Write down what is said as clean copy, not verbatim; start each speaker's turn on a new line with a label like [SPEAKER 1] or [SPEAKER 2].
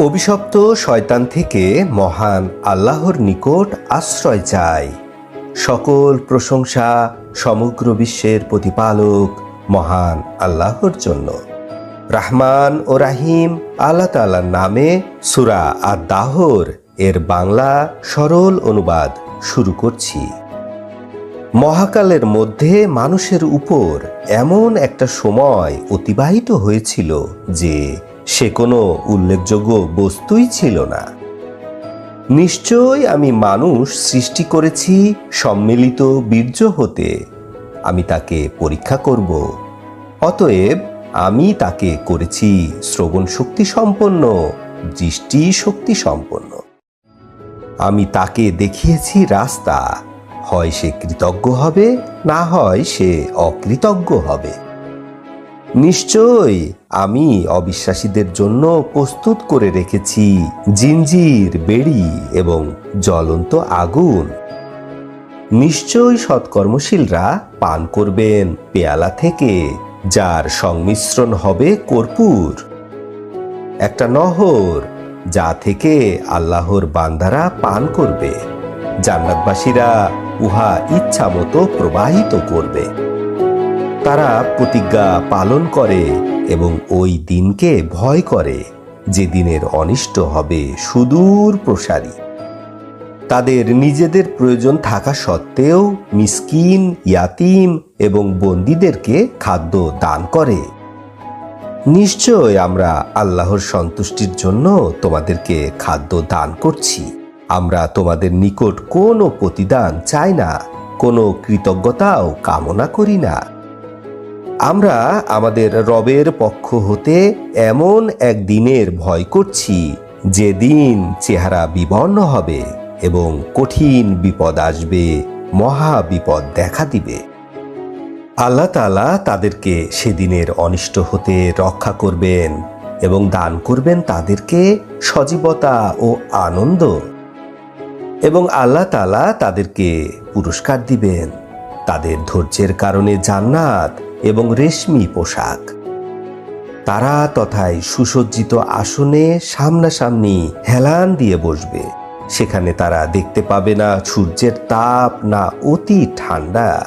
[SPEAKER 1] অভিশপ্ত শয়তান থেকে মহান আল্লাহর নিকট আশ্রয় চাই। সকল প্রশংসা সমগ্র বিশ্বের প্রতিপালক মহান আল্লাহর জন্য। রাহমান ও রাহিম আল্লাহ তাআলার নামে সূরা আদ-দাহর এর বাংলা সরল অনুবাদ শুরু করছি। মহাকালের মধ্যে মানুষের উপর এমন একটা সময় অতিবাহিত হয়েছিল যে সে কোনো উল্লেখযোগ্য বস্তুই ছিল না। নিশ্চয় আমি মানুষ সৃষ্টি করেছি সম্মিলিত বীর্য হতে, আমি তাকে পরীক্ষা করব। অতএব আমি তাকে করেছি শ্রবণ শক্তি সম্পন্ন, দৃষ্টি শক্তি সম্পন্ন। আমি তাকে দেখিয়েছি রাস্তা, হয় সে কৃতজ্ঞ হবে, না হয় সে অকৃতজ্ঞ হবে। নিশ্চয় আমি অবিশ্বাসীদের জন্য প্রস্তুত করে রেখেছি জিঞ্জির, বেড়ি এবং জ্বলন্ত আগুন। নিশ্চয় সৎকর্মশীলরা পান করবেন পেয়ালা থেকে, যার সংমিশ্রণ হবে কর্পূর, একটা নহর যা থেকে আল্লাহর বান্দারা পান করবে। জান্নাতবাসীরা উহা ইচ্ছা মতো প্রবাহিত করবে। তারা প্রতিজ্ঞা পালন করে এবং ওই দিনকে ভয় করে, যে দিনের অনিষ্ট হবে সুদূর প্রসারী। তাদের নিজেদের প্রয়োজন থাকা সত্ত্বেও মিসকিন, ইয়াতিম এবং বন্দীদেরকে খাদ্য দান করে। নিশ্চয় আমরা আল্লাহর সন্তুষ্টির জন্য তোমাদেরকে খাদ্য দান করছি। আমরা তোমাদের নিকট কোনো প্রতিদান চাই না, কোনো কৃতজ্ঞতাও কামনা করি না। আমরা আমাদের রবের পক্ষ হতে এমন এক দিনের ভয় করছি, যে দিন চেহারা বিবর্ণ হবে এবং কঠিন বিপদ আসবে, মহা বিপদ দেখা দিবে। আল্লাহ তাআলা তাদেরকে সেদিনের অনিষ্ট হতে রক্ষা করবেন এবং দান করবেন তাদেরকে সজীবতা ও আনন্দ, এবং আল্লাহ তাআলা তাদেরকে পুরস্কার দিবেন, তাদের ধৈর্যের কারণে জান্নাত এবং রেশমি পোশাক। তারা তথায় সুসজ্জিত আসনে সামনাসামনি হেলান দিয়ে বসবে। সেখানে তারা দেখতে পাবে না সূর্যের তাপ, না অতি ঠান্ডা।